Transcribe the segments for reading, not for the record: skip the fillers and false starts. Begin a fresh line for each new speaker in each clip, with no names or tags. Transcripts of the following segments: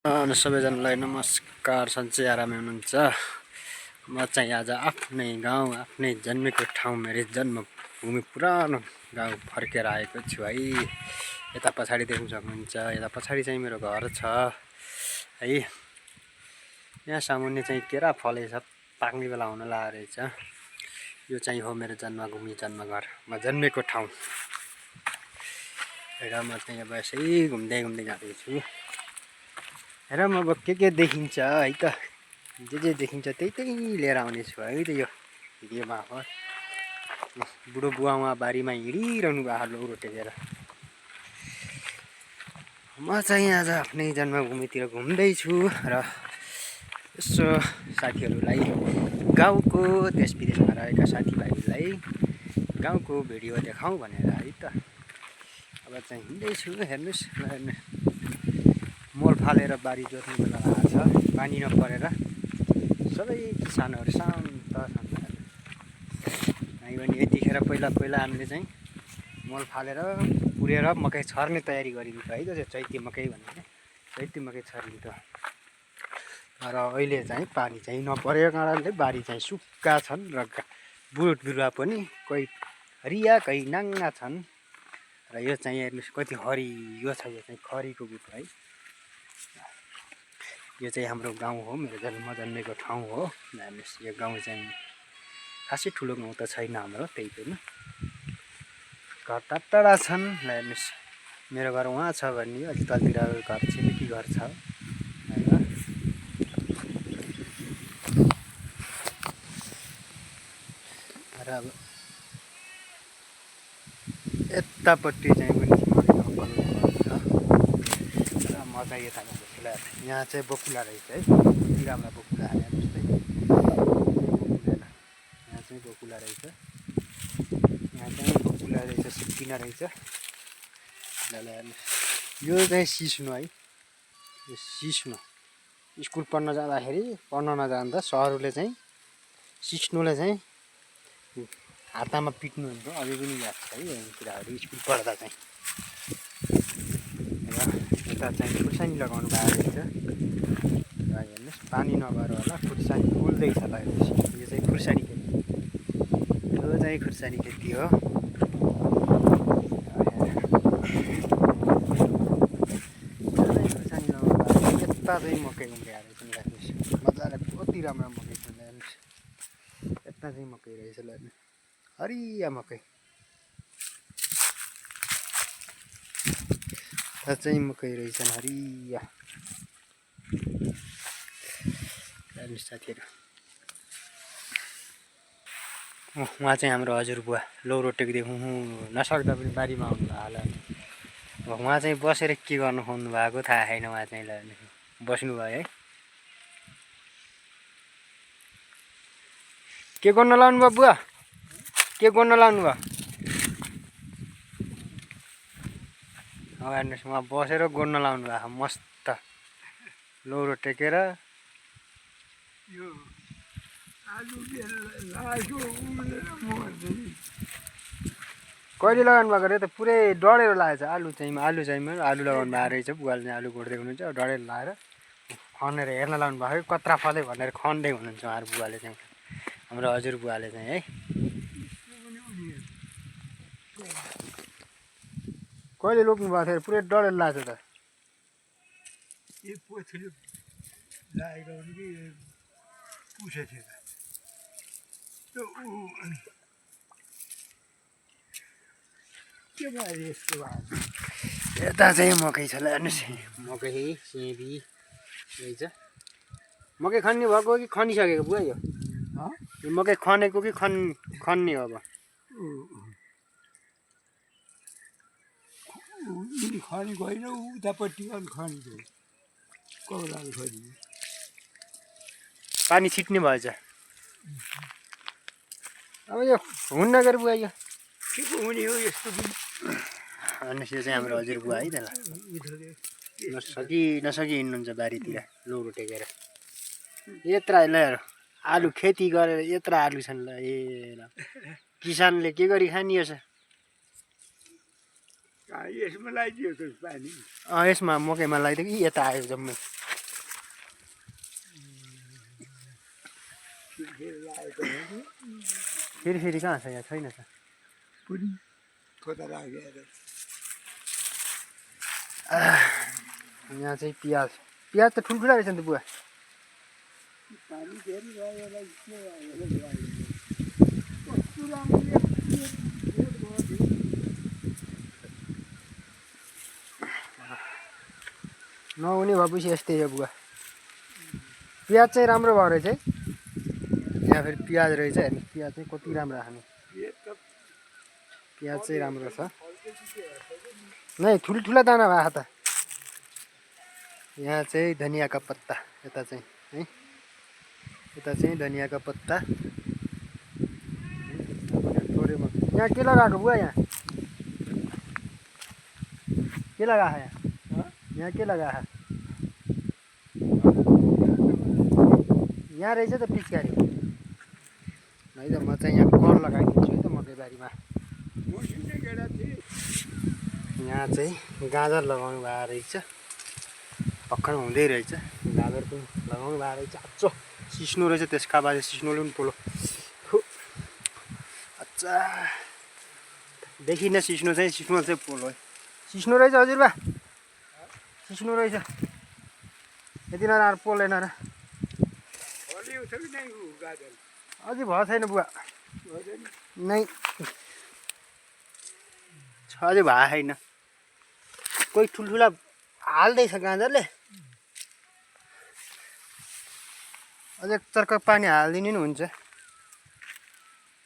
सबैजनालाई नमस्कार। सन्चै आरामै हुनुहुन्छ? म चाहिँ आज आफ्नै गाउँ, आफ्नै जन्मेको ठाउँ, मेरो जन्मभूमि पुरानो गाउँ फर्केर आएको छु है। यता पछाडि देख्न सक्नुहुन्छ, यता पछाडि चाहिँ मेरो घर छ है। यहाँ सामुन्ने चाहिँ केरा फलेछ, पाक्ने बेला हुन लागेको रहेछ। यो चाहिँ हो मेरो जन्मभूमि, जन्मघर, म जन्मेको ठाउँ। र म चाहिँ अब यसै घुम्दै जाँदैछु। हेर म अब के देखिन्छ है त, जे देखिन्छ त्यही लिएर आउनेछु है त। यो भिडियो मार्फत बुढो बुवा उहाँ बारीमा हिँडिरहनु भएको लौरो टेकेर। म चाहिँ आज आफ्नै जन्मभूमितिर घुम्दैछु र यसो साथीहरूलाई, गाउँको देश विदेशमा रहेका साथीभाइहरूलाई गाउँको भिडियो देखाउँ भनेर है त। अब चाहिँ हिँड्दैछु, हेर्नुहोस् मोल फालेर बारी जोत्ने बेला भएको छ, पानी नपरेर सबै किसानहरू शान्त छन्। भने यतिखेर पहिला हामीले चाहिँ मोल फालेर पुरेर मकै छर्ने तयारी गरिन्छ है त। त्यो चैते मकै भनेर चैते मकै छरिन्छ। र अहिले चाहिँ पानी चाहिँ नपरेको कारणले बारी चाहिँ सुक्खा छन् र बोट बिरुवा पनि कोही हरिया कोही नाङ्गा छन्। र यो चाहिँ हेर्नुहोस् कति हरियो छ। यो चाहिँ खरीको बोट है। यो चाहिँ हाम्रो गाउँ हो, मेरो जन्मेको ठाउँ हो। हेर्नुहोस् यो गाउँ चाहिँ खासै ठुलो गाउँ त छैन हाम्रो, त्यही पनि घर टाढा छन्। हेर्नुहोस् मेरो घर उहाँ छ भने अलिक तलतिर घर छिमेकी घर छ होइन। र अब यतापट्टि चाहिँ पनि छ र म चाहिँ यता जाँदैछु। यहाँ चाहिँ बकुला रहेछ है, बिरामा बकुला हाले जस्तै। यहाँ चाहिँ बकुला रहेछ, यहाँ चाहिँ बकुला रहेछ, सिक्किना रहेछ। यो चाहिँ सिस्नो है, यो सिस्नो। स्कुल पढ्न जाँदाखेरि, पढ्न नजाँदा सरहरूले चाहिँ सिस्नोले चाहिँ हातामा पिट्नुहुन्थ्यो, अझै पनि याद छ है यो कुराहरू स्कुल पढ्दा चाहिँ। र यता चाहिँ खुर्सानी लगाउनु भएको रहेछ। र हेर्नुहोस् पानी नभएर होला खुर्सानी फुल्दैछ ल। हेर्नुहोस् यो चाहिँ खुर्सानी खेती, यो चाहिँ खुर्सानी खेती हो। खुर्सानी लगाउनु भएको, यता चाहिँ मकै उम्रिएको रहेछ। हेर्नुहोस् मजाले कति राम्रो मकै छ। हेर्नुहोस् यता चाहिँ मकै रहेछ ल, हरिया मकै। यता चाहिँ मकै रहेछन् हरिया। हेर्नुहोस् साथीहरू, उहाँ चाहिँ हाम्रो हजुरबुवा लौरो टेक्दै नसक्दा पनि बारीमा आउनु भएको। उहाँ चाहिँ बसेर के गर्नु खोज्नु भएको थाहा छैन। उहाँ चाहिँ बस्नुभयो है। के गर्न लाउनु भयो बुवा, के गर्न लाउनु भयो? हेर्नुहोस् उहाँ बसेर गोड्न लाउनु भएको मस्त लौरो टेकेर। कहिले लगाउनु भएको रे त? पुरै डढेर लागेको छ आलु चाहिँ आलु लगाउनु भएको रहेछ। बुवाले चाहिँ आलु गोड्दै हुनुहुन्छ, डढेर लगाएर खनेर हेर्न लाउनु भएको। कत्रा फल्यो भनेर खन्दै हुनुहुन्छ उहाँहरू बुवाले चाहिँ, हाम्रो हजुरबुवाले चाहिँ है। कहिले लोग्नु भएको थियो? पुरै डढेर लाग्छ त। यता चाहिँ मकै छ ल। हेर्नुहोस् मकै सिमी रहेछ। मकै खन्ने भएको कि खनिसकेको बुवा? यो मकै खनेको कि खन्ने हो? अब
खनेको होइन, उतापट्टि खनेको कौलाले खनेको।
पानी छिट्ने भएछ। अब यो हुन्न गएर बुवा, यो
के को हुने हो यस्तो?
हेर्नुहोस् यो चाहिँ हाम्रो हजुरबुवा है त। नसकी हिँड्नुहुन्छ बारीतिर लौरो टेकेर। यत्रा ल आलु खेती गरेर यत्रा आलु छन् ल। ए ल किसानले के गरी खानियो छ?
यसमा लगाइदिएको पानी,
यसमा मकैमा लगाइदियो कि यता आयो जम्मै? फेरि कहाँ छ यहाँ छैन त
पुरी खोता राखेर
यहाँ चाहिँ प्याज प्याज त ठुल्ठुला रहेछ नि त बुवा
पानी धेरै रहेलाई के कस्तो राम्रो
नहुने भएपछि यस्तै हो बुवा प्याज चाहिँ राम्रो भयो रहेछ है यहाँ फेरि प्याज रहेछ हेर्नु प्याज चाहिँ कति राम्रो खानु प्याज चाहिँ राम्रो छ नै ठुल्ठुला दाना भएको त यहाँ चाहिँ धनियाँका पत्ता यता चाहिँ है यता चाहिँ धनियाँका पत्ता यहाँ के लगाएको बुवा यहाँ के लगाएको यहाँ के लगाएको यहाँ रहेछ त पिचकारी है त म चाहिँ यहाँ कर लगाइदिन्छु है त मकैबारीमा यहाँ चाहिँ गाजर लगाउनु भएको रहेछ भर्खर हुँदै रहेछ गाजर पनि लगाउनु भएको रहेछ अच्छा सिस्नो रहेछ त्यसका बाजे सिस्नोले पनि पोलो अच्छा देखिन सिस्नो चाहिँ पोलो है सिस्नो रहेछ हजुरबा सिस्नो रहेछ यति नराम्रो पोलेन र अझै भएको छैन बुवा नै अझै भएको छैन कोही ठुल्ठुला हाल्दैछ गाजरले अझै चर्क पानी हालिदिनु नि हुन्छ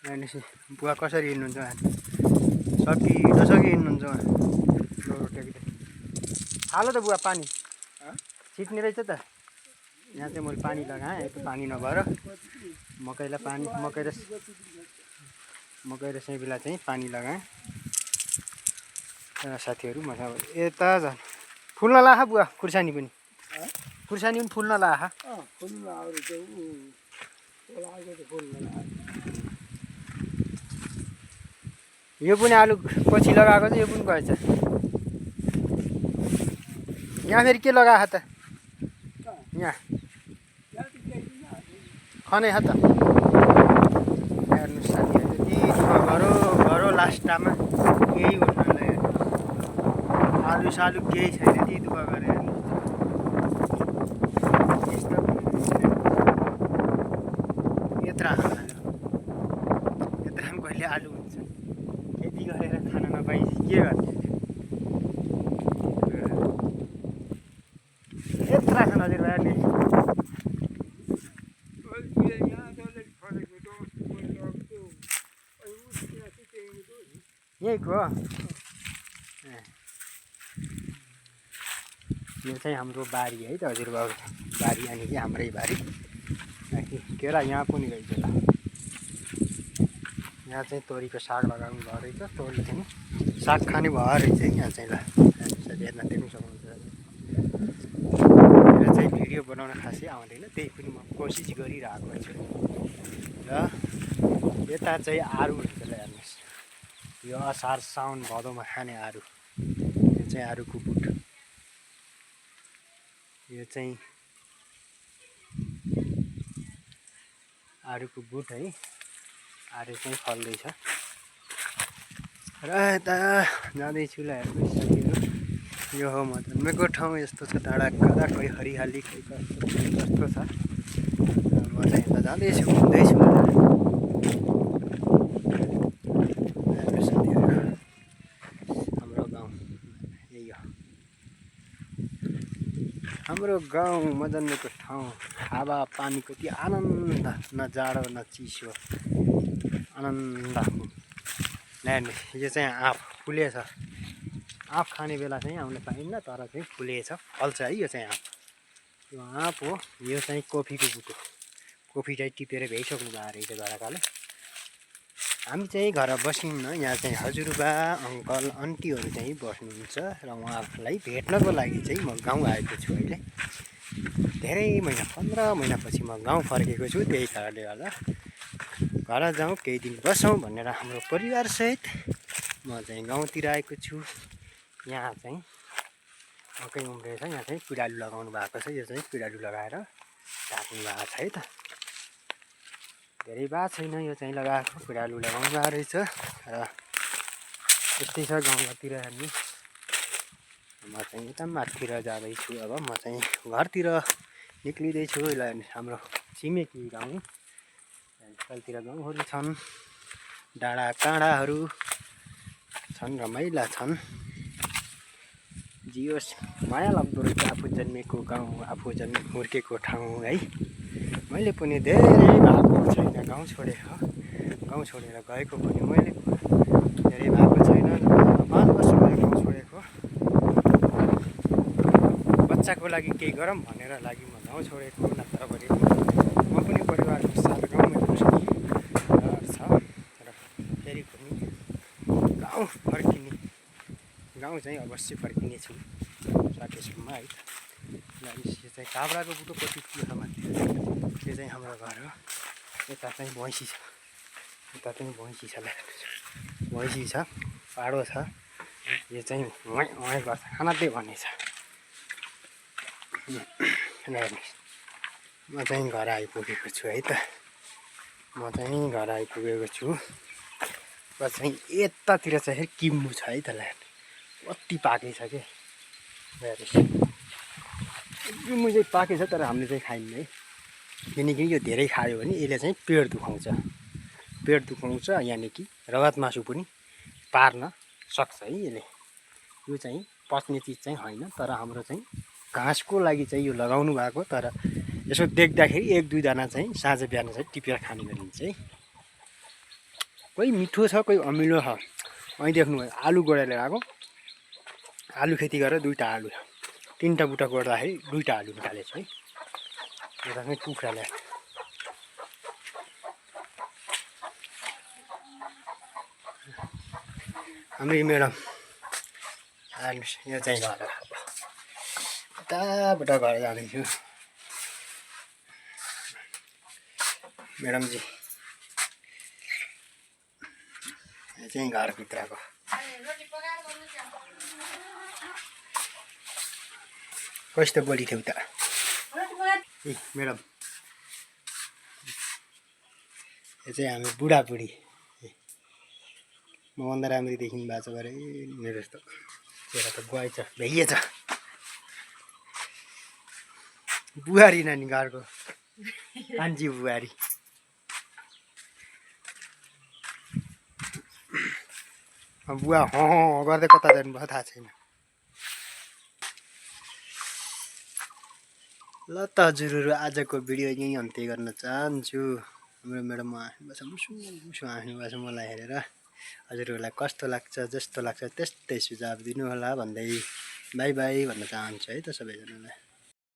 भनेपछि बुवा कसरी हिँड्नुहुन्छ सकी हिँड्नुहुन्छ हालो त बुवा पानी छिट्ने रहेछ त यहाँ चाहिँ मैले पानी लगाएँ यता पानी नभएर मकै र सेबीलाई चाहिँ पानी लगाएँ साथीहरू मसँग यता झन् फुल्न लाखा बुवा खुर्सानी पनि फुल्न लाखा यो पनि आलु पछि लगाएको चाहिँ यो पनि गएछ यहाँ फेरि के लगाएको त यहाँ खनै त हेर्नु साथीहरू यति घरो लास्टमा केही हुँदैन आलु सालु केही छैन यति दुःख गरेर यत्रा कहिले आलु हुन्छ खेती गरेर खान नपाइ के गर्ने यत्रा छ नजिर भाइ यहीँको यो चाहिँ हाम्रो बारी है त हजुरबाबु बारी अनि कि हाम्रै बारी केरा यहाँ पनि रहेछ ल यहाँ चाहिँ तोरीको साग लगाउनु भयो रहेछ तोरी चाहिँ साग खाने भयो रहेछ यहाँ चाहिँ ल हेर्न देख्नु सक्नुहुन्छ मेरो चाहिँ भिडियो बनाउन खासै आउँदैन त्यही पनि म कोसिस गरिरहेको छु र यता चाहिँ आरु हुन्छ ल हेर्नुहोस् यो असार साउन भदौमा खाने आरु यो चाहिँ आरुको बुट यो चाहिँ आरुको बुट है आरु चाहिँ फल्दैछ र यता जाँदैछु ल हेर्नुहोस् साथीहरू यो हो म जन्मेको ठाउँ यस्तो छ डाँडा काँडा कोही हरियाली कोही कस्तो छ म चाहिँ यता जाँदैछु घुम्दैछु हाम्रो गाउँ म जन्मेको ठाउँ हावा पानीको त्यो आनन्द न जाडो न चिसो आनन्द हेर्नुहोस् यो चाहिँ आँप फुलेछ आँप खाने बेला चाहिँ आउन पाइन्न तर चाहिँ फुलेछ फल्छ है यो चाहिँ आँप यो आँप हो यो चाहिँ कफीको बुट हो कफी चाहिँ टिपेर भ्याइसक्नु भएको रहेछ घरकाले हामी चाहिँ घर बसिन्न यहाँ चाहिँ हजुरबा अङ्कल आन्टीहरू चाहिँ बस्नुहुन्छ र उहाँहरूलाई भेट्नको लागि चाहिँ म गाउँ आएको छु अहिले धेरै महिना 15 महिनापछि म गाउँ फर्केको छु त्यही कारणले गर्दा घर जाउँ केही दिन बसौँ भनेर हाम्रो परिवारसहित म चाहिँ गाउँतिर आएको छु यहाँ चाहिँ मकै उम्रेछ यहाँ चाहिँ पिँडालु लगाउनु भएको छ यो चाहिँ पिँडालु लगाएर ढाक्नु भएको छ है त धेरै भएको छैन यो चाहिँ लगाएको पिँडालु लगाउनु भएको रहेछ र यस्तै छ गाउँतिर हामी म चाहिँ यता माथितिर जाँदैछु अब म चाहिँ घरतिर निक्लिँदैछु हाम्रो छिमेकी गाउँ तलतिर गाउँहरू छन् डाँडा काँडाहरू छन् रमाइला छन् जियोस् माया लाग्दो रहेछ आफू जन्मेको गाउँ आफू हुर्केको ठाउँ है मैले पनि धेरै भएको छैन गाउँ छोडेर गएको पनि मैले धेरै भएको छैन 5 वर्ष भयो गाउँ छोडेको बच्चाको लागि केही गरौँ भनेर लागि म गाउँ छोडेको नत्र भने म पनि परिवारको साथ गाउँमै बस्ने रहर छ र फेरि पनि गाउँ चाहिँ अवश्य फर्किने छु सकेसम्म है यो चाहिँ काभ्राको बुटोपट्टि छ माथि यो चाहिँ हाम्रो घर हो यता चाहिँ भैँसी छ भैँसी छ पाडो छ यो चाहिँ उहाँ गर्छ खाना दे भन्ने छ म चाहिँ घर आइपुगेको छु है त म चाहिँ घर आइपुगेको छु र चाहिँ यतातिर चाहिँ किम्बु छ है त ल्यान्ड कति पाकै छ के किम्बु चाहिँ पाकै छ तर हामीले चाहिँ खाइन्न है किनकि यो धेरै खायो भने यसले चाहिँ पेट दुखाउँछ यानि कि रगत मासु पनि पार्न सक्छ है यसले यो चाहिँ पच्ने चिज चाहिँ होइन तर हाम्रो चाहिँ घाँसको लागि चाहिँ यो लगाउनु भएको तर यसो देख्दाखेरि 1-2 जना चाहिँ साँझ बिहान चाहिँ टिपेर खाने गरिन्छ है कोही मिठो छ कोही अमिलो छ અહીં देख्नुभयो आलु गोडेर आएको आलु खेती गरेर 2टा आलु 3टा बुटा गोड्दाखेरि 2टा आलु निकालेछ है यता चाहिँ कुखुराले हाम्रो म्याडम यो चाहिँ घर यताबाट घर जाँदैछु म्याडमजी यो चाहिँ घरभित्रको कस्तो बोली थियौ त ए म्याडम यो चाहिँ हामी बुढाबुढी मभन्दा राम्ररी देखिनु भएको छ गरे मेरो जस्तो चेहरा त बुहाइ छ भ्याइए छ बुहारी नानी घरको कान्छी बुहारी बुवा गर्दै कता जानुभयो थाहा छैन ल त हजुरहरू आजको भिडियो यहीँ अन्त्य गर्न चाहन्छु हाम्रो म्याडममा हाँस्नु मुसु हाँस्नु भएको छ मलाई हेरेर हजुरहरूलाई कस्तो लाग्छ जस्तो लाग्छ त्यस्तै सुझाव दिनु होला भन्दै बाई बाई भन्न चाहन्छु है त सबैजनालाई